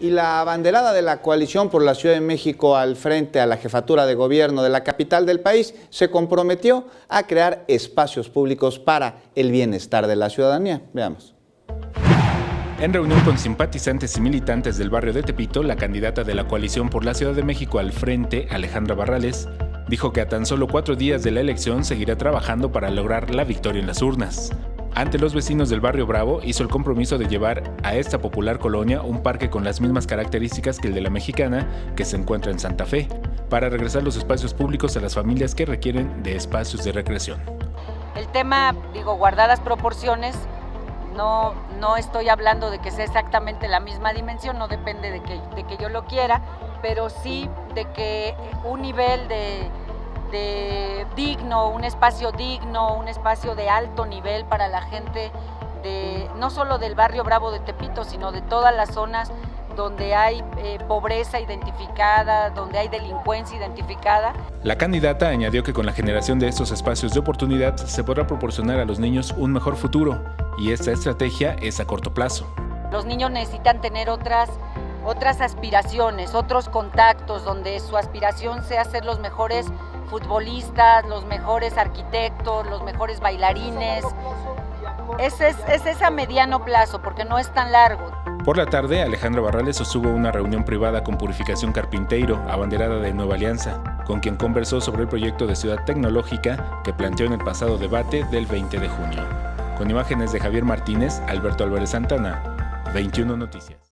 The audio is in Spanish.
Y la abanderada de la coalición por la Ciudad de México al frente a la jefatura de gobierno de la capital del país se comprometió a crear espacios públicos para el bienestar de la ciudadanía. Veamos. En reunión con simpatizantes y militantes del barrio de Tepito, la candidata de la coalición por la Ciudad de México al frente, Alejandra Barrales, dijo que a tan solo 4 días de la elección seguirá trabajando para lograr la victoria en las urnas. Ante los vecinos del barrio Bravo, hizo el compromiso de llevar a esta popular colonia un parque con las mismas características que el de la Mexicana, que se encuentra en Santa Fe, para regresar los espacios públicos a las familias que requieren de espacios de recreación. El tema, guardadas proporciones, no estoy hablando de que sea exactamente la misma dimensión, no depende de que yo lo quiera, pero sí de que un nivel de digno, un espacio digno, un espacio de alto nivel para la gente no solo del barrio Bravo de Tepito, sino de todas las zonas donde hay pobreza identificada, donde hay delincuencia identificada. La candidata añadió que con la generación de estos espacios de oportunidad se podrá proporcionar a los niños un mejor futuro, y esta estrategia es a corto plazo. Los niños necesitan tener otras aspiraciones, otros contactos, donde su aspiración sea ser los mejores futbolistas, los mejores arquitectos, los mejores bailarines. Es a mediano plazo, porque no es tan largo. Por la tarde, Alejandra Barrales sostuvo una reunión privada con Purificación Carpinteiro, abanderada de Nueva Alianza, con quien conversó sobre el proyecto de ciudad tecnológica que planteó en el pasado debate del 20 de junio. Con imágenes de Javier Martínez, Alberto Álvarez Santana, 21 Noticias.